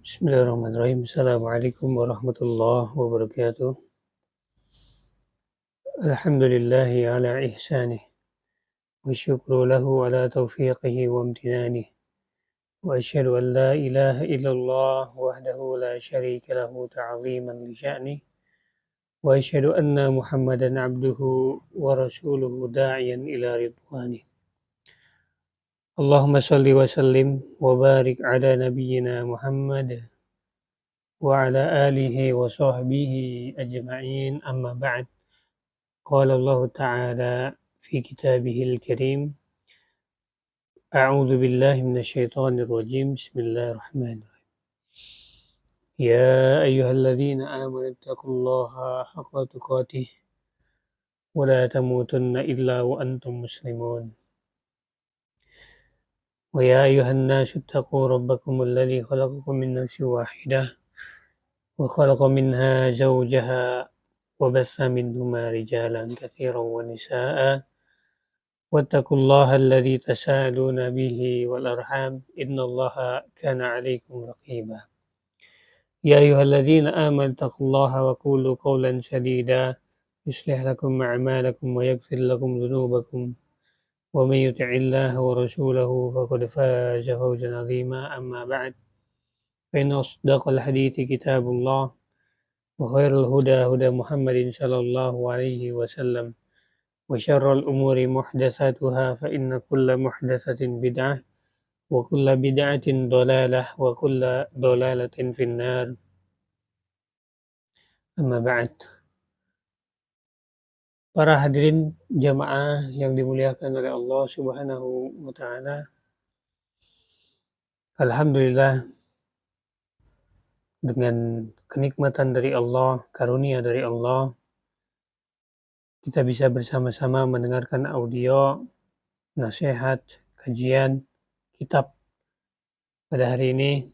Bismillahirrahmanirrahim. Assalamualaikum warahmatullahi wabarakatuh. Alhamdulillahi ala ihsanih. Wa syukru lahu ala taufiqihi wa amtinanihi. Wa asyhadu an la ilaha illallah wahdahu la syarika lahu ta'ziman li sya'nih. Wa asyhadu anna Muhammadan abduhu wa rasuluhu da'iyan ila ridwanih. Allahumma salli wa sallim wa barik ala nabiyyina Muhammad wa ala alihi wa sahbihi ajma'in, amma ba'd. Qala Allah Ta'ala fi kitabihil karim. A'udzu billahi minasyaitonir rajim. Bismillahirrahmanirrahim. Ya ayyuhalladzina amanu taqullaha haqqa tuqatih wa la tamutunna illa wa antum muslimun. Wa ya ayyuhan nasu taqu rabbakum alladzi khalaqakum min nafsin wahidah wa khalaqa minha zawjaha wa bassa minhuma rijalan katsiran wa nisaa'a. واتقوا الله الذي تساءلون به والأرحام إن الله كان عليكم رقيبا. يا أيها الذين آمنوا اتقوا الله وقولوا قولا سديدا يصلح لكم أعمالكم ويغفر لكم ذنوبكم ومن يطع الله ورسوله فقد فاز فوزا عظيما. أما بعد فإن أصدق الحديث كتاب الله وخير الهدى هدى محمد صلى الله عليه وسلم وشر الأمور محدثاتها فإن كل محدثة بدعة وكل بدعة ضلالة وكل ضلالة في النار. Amma ba'd. Para hadirin jamaah yang dimuliakan oleh Allah Subhanahu wa taala. Alhamdulillah, dengan kenikmatan dari Allah, karunia dari Allah, kita bisa bersama-sama mendengarkan audio nasihat, kajian, kitab. Pada hari ini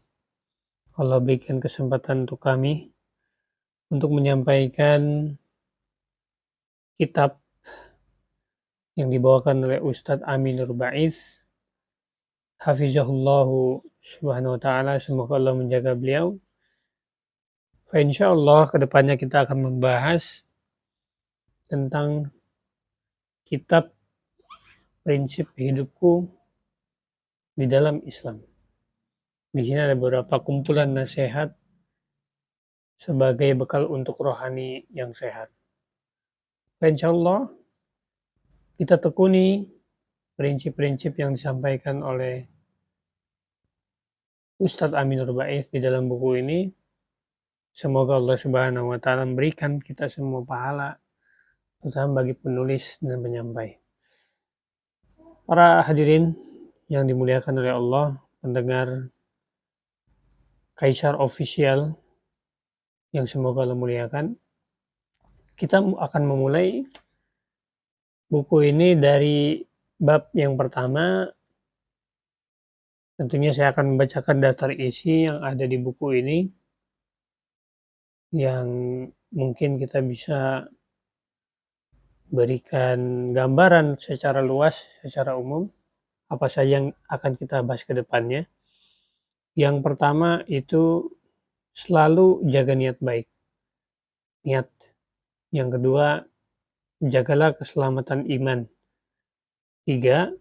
Allah berikan kesempatan untuk kami untuk menyampaikan kitab yang dibawakan oleh Ustadz Aminur Ba'is, hafizahullahu subhanahu wa ta'ala, semoga Allah menjaga beliau. Insyaallah kedepannya kita akan membahas tentang kitab Prinsip Hidupku di dalam Islam. Di sini ada beberapa kumpulan nasihat sebagai bekal untuk rohani yang sehat. Insyaallah kita tekuni prinsip-prinsip yang disampaikan oleh Ustadz Aminur Ba'is di dalam buku ini. Semoga Allah Subhanahu wa taala memberikan kita semua pahala, terutama bagi penulis dan penyampai. Para hadirin yang dimuliakan oleh Allah, pendengar Kaisar Official yang semoga Allah muliakan, kita akan memulai buku ini dari bab yang pertama. Tentunya saya akan membacakan daftar isi yang ada di buku ini, yang mungkin kita bisa berikan gambaran secara luas, secara umum, apa saja yang akan kita bahas ke depannya. Yang pertama itu selalu jaga niat baik. Niat. Yang kedua, jagalah keselamatan iman. 3,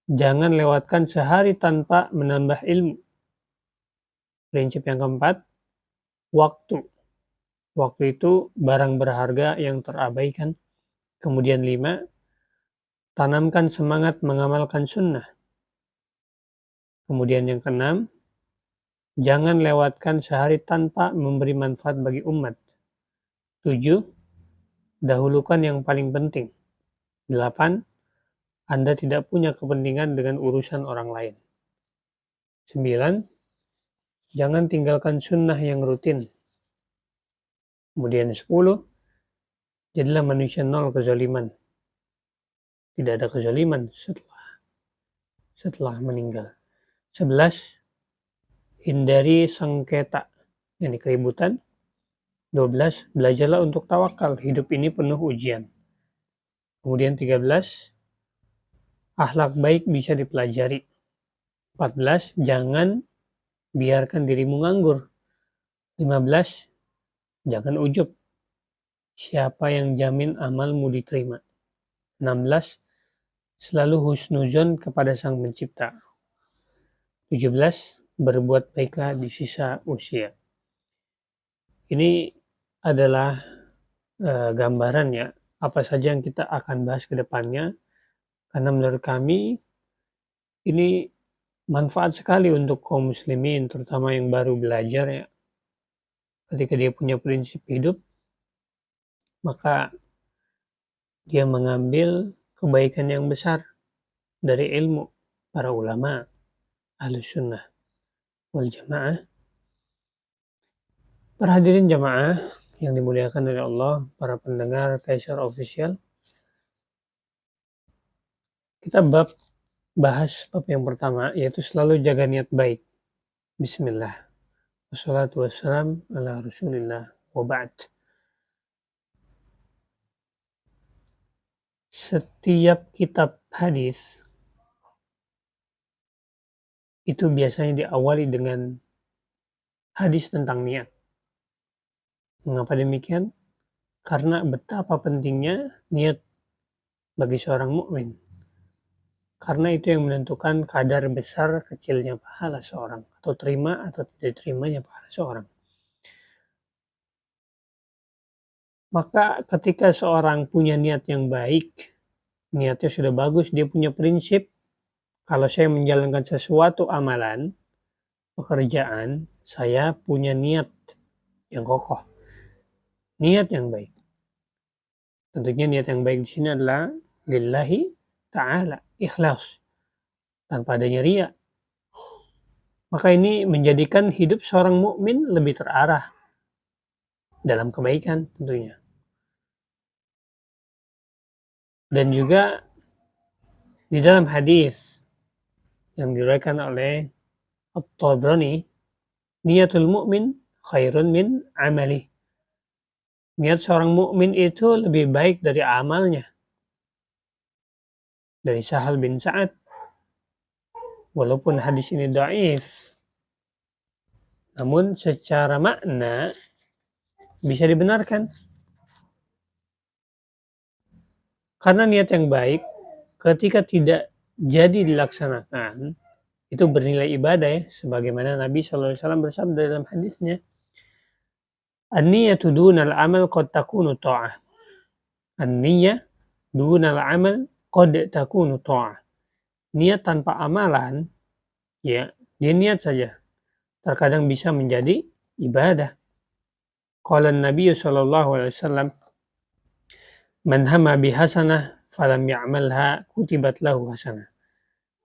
jangan lewatkan sehari tanpa menambah ilmu. Prinsip yang keempat, waktu. Waktu itu barang berharga yang terabaikan. Kemudian 5, tanamkan semangat mengamalkan sunnah. Kemudian yang keenam, jangan lewatkan sehari tanpa memberi manfaat bagi umat. 7, dahulukan yang paling penting. 8, Anda tidak punya kepentingan dengan urusan orang lain. 9, jangan tinggalkan sunnah yang rutin. Kemudian 10, jadilah manusia nol kezaliman. Tidak ada kezaliman setelah meninggal. 11, hindari sengketa, yakni keributan. 12, belajarlah untuk tawakal. Hidup ini penuh ujian. Kemudian 13, akhlak baik bisa dipelajari. 14, jangan biarkan dirimu nganggur. 15, jangan ujub. Siapa yang jamin amalmu diterima? 16, selalu husnuzon kepada Sang Pencipta. 17, berbuat baiklah di sisa usia. Ini adalah gambaran ya, apa saja yang kita akan bahas ke depannya, karena menurut kami ini manfaat sekali untuk kaum muslimin, terutama yang baru belajar ya. Ketika dia punya prinsip hidup, maka dia mengambil kebaikan yang besar dari ilmu para ulama, ahlus sunnah wal jamaah. Para hadirin jamaah yang dimuliakan oleh Allah, para pendengar Kaisar Official, kita bahas bab yang pertama, yaitu selalu jaga niat baik. Bismillah. Wassalatu wassalam ala rasulillah wa ba'd. Setiap kitab hadis itu biasanya diawali dengan hadis tentang niat. Mengapa demikian? Karena betapa pentingnya niat bagi seorang mukmin. Karena itu yang menentukan kadar besar kecilnya pahala seorang, atau terima atau tidak terimanya pahala seorang. Maka ketika seorang punya niat yang baik, niatnya sudah bagus, dia punya prinsip, kalau saya menjalankan sesuatu amalan, pekerjaan, saya punya niat yang kokoh, niat yang baik. Tentunya niat yang baik di sini adalah lillahi ta'ala, ikhlas, tanpa adanya riya. Maka ini menjadikan hidup seorang mukmin lebih terarah dalam kebaikan tentunya. Dan juga di dalam hadis yang diriwayatkan oleh At-Tabrani, niatul mu'min khairun min amali. Niat seorang mukmin itu lebih baik dari amalnya. Dari Sahal bin Sa'ad. Walaupun hadis ini dhaif, namun secara makna bisa dibenarkan. Karena niat yang baik ketika tidak jadi dilaksanakan itu bernilai ibadah ya, sebagaimana Nabi SAW bersabda dalam hadisnya, an-niyatu dunal amal qad takunu ta'ah. An-niyah dunal amal qad takunu ta'ah. Niat tanpa amalan, ya, dia niat saja, terkadang bisa menjadi ibadah. Qala Nabi SAW, man hamma bihasanah falam ya'malha kutibat lahu hasanah.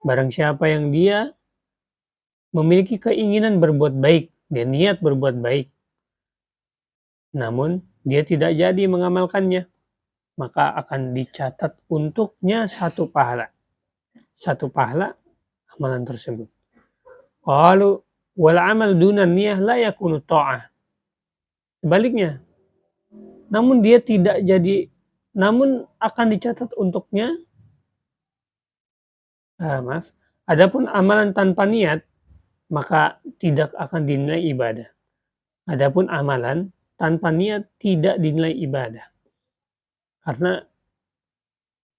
Barang siapa yang dia memiliki keinginan berbuat baik, dia niat berbuat baik, namun dia tidak jadi mengamalkannya, maka akan dicatat untuknya satu pahala. Satu pahala amalan tersebut. Qalu wal amal dunan niyah la yakunu ta'ah. Sebaliknya, namun dia tidak jadi, namun akan dicatat untuknya, adapun amalan tanpa niat, maka tidak akan dinilai ibadah. Adapun amalan tanpa niat tidak dinilai ibadah. Karena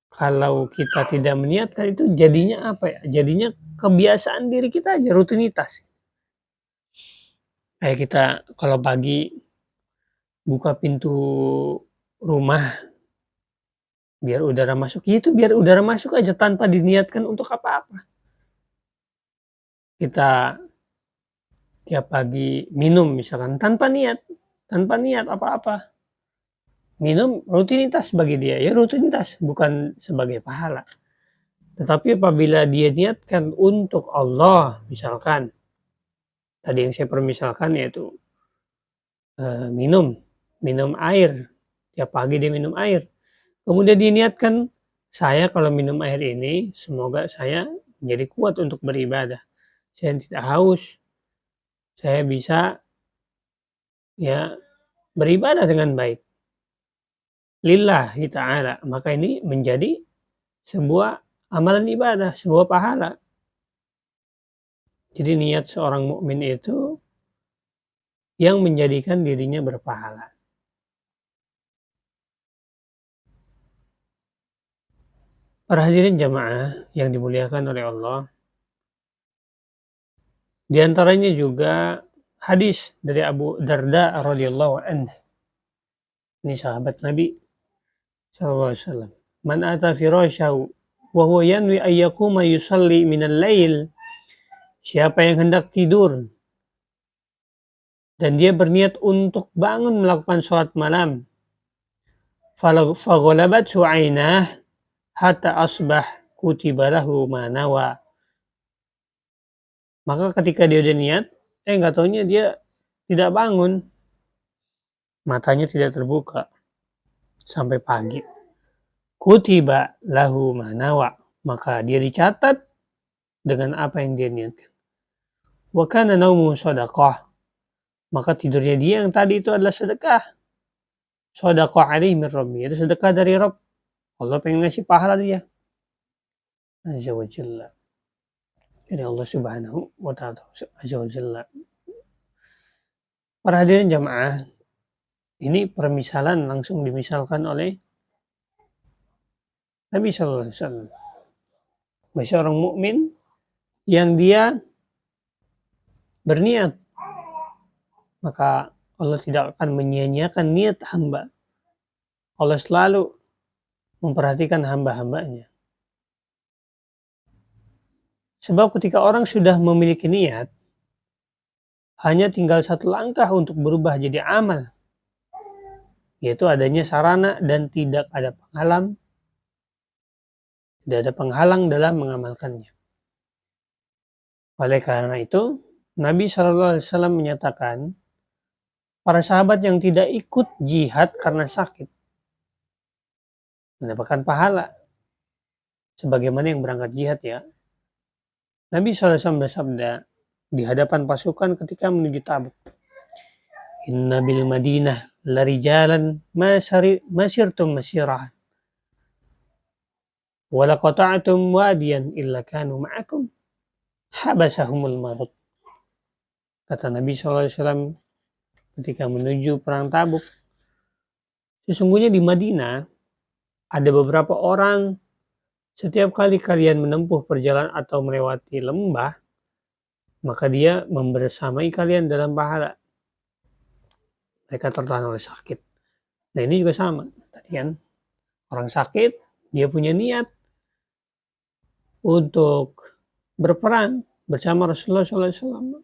kalau kita tidak meniatkan itu jadinya apa ya? Jadinya kebiasaan diri kita aja, rutinitas. Kayak kita kalau pagi buka pintu rumah biar udara masuk, ya itu biar udara masuk aja tanpa diniatkan untuk apa-apa. Kita tiap pagi minum misalkan tanpa niat apa-apa. Minum rutinitas bagi dia, ya rutinitas, bukan sebagai pahala. Tetapi apabila dia niatkan untuk Allah, misalkan tadi yang saya permisalkan yaitu minum air, tiap pagi dia minum air. Kemudian diniatkan, saya kalau minum air ini semoga saya menjadi kuat untuk beribadah. Saya tidak haus. Saya bisa ya beribadah dengan baik. Lillahi ta'ala. Maka ini menjadi sebuah amalan ibadah, sebuah pahala. Jadi niat seorang mukmin itu yang menjadikan dirinya berpahala. Para hadirin jamaah yang dimuliakan oleh Allah, di antaranya juga hadis dari Abu Darda radhiyallahu anhu. Ini sahabat Nabi sallallahu alaihi wasallam. Man ata firasyahu wa huwa yanwi an yaquma yusalli minal lail. Siapa yang hendak tidur dan dia berniat untuk bangun melakukan sholat malam, faghalabathu ainah hatta asbah kutiba lahu ma nawa. Maka ketika dia udah niat, nggak taunya dia tidak bangun, matanya tidak terbuka sampai pagi. Kutiba lahu ma nawa, maka dia dicatat dengan apa yang dia niatkan. Wa kana naumu shadaqah, maka tidurnya dia yang tadi itu adalah sedekah. Shadaqah alaihi min rabbi, itu sedekah dari Rabb. Allah pengen ngasih pahala dia. Azza wa jalla. Dari Allah subhanahu wa ta'ala. Azza wa jalla. Para hadirin jamaah, ini permisalan langsung dimisalkan oleh Nabi sallallahu alaihi wasallam. Bahwa seorang mukmin yang dia berniat, maka Allah tidak akan menyia-nyiakan niat hamba. Allah selalu memperhatikan hamba-hambanya. Sebab ketika orang sudah memiliki niat, hanya tinggal satu langkah untuk berubah jadi amal, yaitu adanya sarana dan tidak ada penghalang dalam mengamalkannya. Oleh karena itu, Nabi SAW menyatakan, para sahabat yang tidak ikut jihad karena sakit mendapatkan pahala sebagaimana yang berangkat jihad ya. Nabi SAW bersabda di hadapan pasukan ketika menuju Tabuk, Inna bil Madinah larijalan masirtum masirah wala qata'tum wadiyan illa kanu ma'akum habasahumul marud. Kata Nabi SAW ketika menuju perang Tabuk, sesungguhnya di Madinah ada beberapa orang, setiap kali kalian menempuh perjalanan atau melewati lembah, maka dia membersamai kalian dalam pahala. Mereka tertahan oleh sakit. Nah ini juga sama. Tadi kan orang sakit, dia punya niat untuk berperang bersama Rasulullah SAW.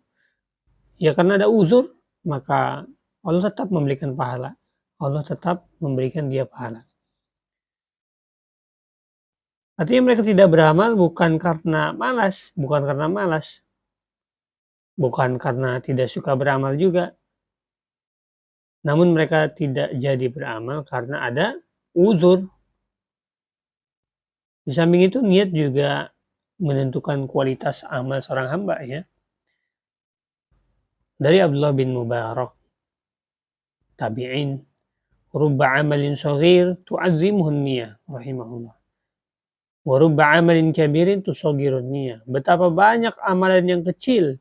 Ya karena ada uzur, maka Allah tetap memberikan pahala. Allah tetap memberikan dia pahala. Artinya mereka tidak beramal bukan karena malas, bukan karena tidak suka beramal juga. Namun mereka tidak jadi beramal karena ada uzur. Di samping itu niat juga menentukan kualitas amal seorang hamba ya. Dari Abdullah bin Mubarak, tabi'in, rubba amalin saghir tu'azzimuhu niyah rahimahullah. Wa rubba amalin kabirin tusaghirun niyah. Betapa banyak amalan yang kecil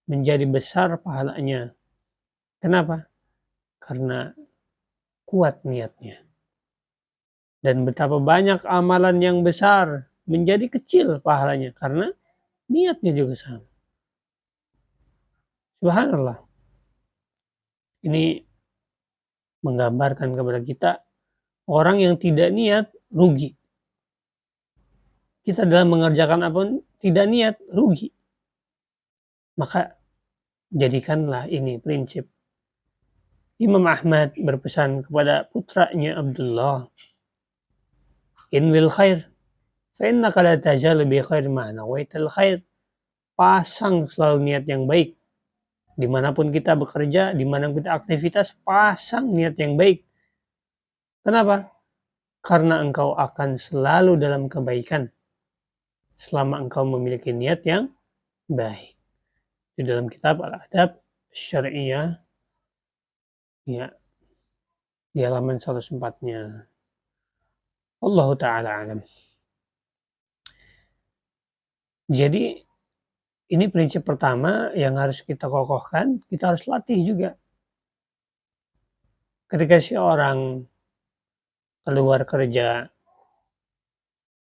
menjadi besar pahalanya. Kenapa? Karena kuat niatnya. Dan betapa banyak amalan yang besar menjadi kecil pahalanya karena niatnya juga sama. Subhanallah. Ini menggambarkan kepada kita orang yang tidak niat rugi. Kita dalam mengerjakan apapun tidak niat rugi. Maka jadikanlah ini prinsip. Imam Ahmad berpesan kepada putranya Abdullah, Inwil khair, fa innaka la tajalu bi khair ma nawaital khair. Pasang selalu niat yang baik. Dimanapun kita bekerja, dimanapun kita aktivitas, pasang niat yang baik. Kenapa? Karena engkau akan selalu dalam kebaikan selama engkau memiliki niat yang baik. Di dalam kitab Al-Adab Syari'iyah ya, di halaman 104-nya. Allahu ta'ala alam. Jadi Ini prinsip pertama yang harus kita kokohkan, kita harus latih juga. Ketika si orang keluar kerja,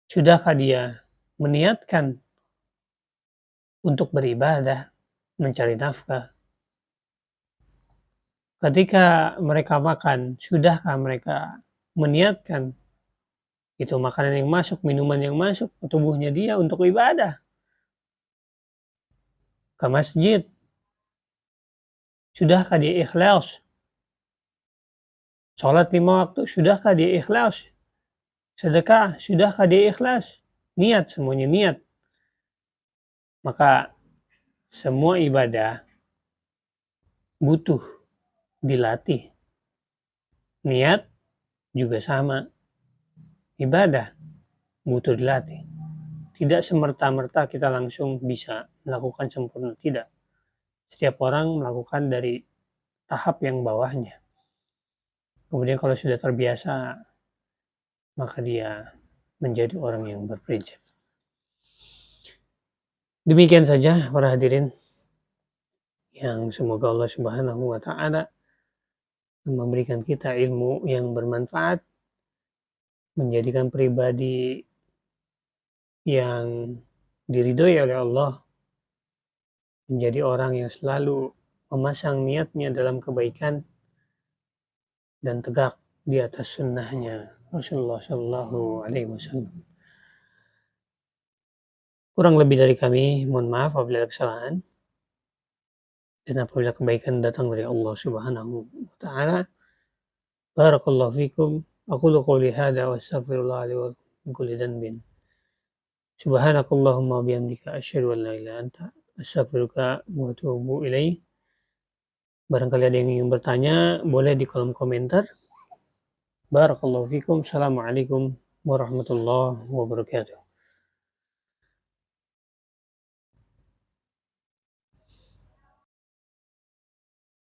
sudahkah dia meniatkan untuk beribadah, mencari nafkah? Ketika mereka makan, sudahkah mereka meniatkan itu makanan yang masuk, minuman yang masuk ke tubuhnya dia untuk ibadah, ke masjid? Sudahkah dia ikhlas? Sholat 5 waktu, sudahkah dia ikhlas? Sedekah, sudahkah dia ikhlas? Niat, semuanya niat. Maka semua ibadah butuh dilatih. Niat juga sama. Ibadah butuh dilatih. Tidak semerta-merta kita langsung bisa melakukan sempurna, tidak. Setiap orang melakukan dari tahap yang bawahnya. Kemudian kalau sudah terbiasa, maka dia menjadi orang yang berprinsip. Demikian saja para hadirin, yang semoga Allah Subhanahu wa taala memberikan kita ilmu yang bermanfaat, menjadikan pribadi yang diridhoi oleh Allah, menjadi orang yang selalu memasang niatnya dalam kebaikan dan tegak di atas sunnahnya Rasulullah Shallallahu Alaihi Wasallam. Kurang lebih dari kami, mohon maaf apabila ada kesalahan, dan apabila kebaikan datang dari Allah Subhanahu wa taala. Barakallahu fikum. Aqulu qouli hadza wa astaghfirullah li wa lakum min kulli dhanbin. Subhanakallahumma wa bihamdika asyhadu an la ilaha illa anta astaghfiruka wa atubu ilaik. Barangkali ada yang ingin bertanya, boleh di kolom komentar. Barakallahu fikum. Assalamualaikum warahmatullahi wabarakatuh.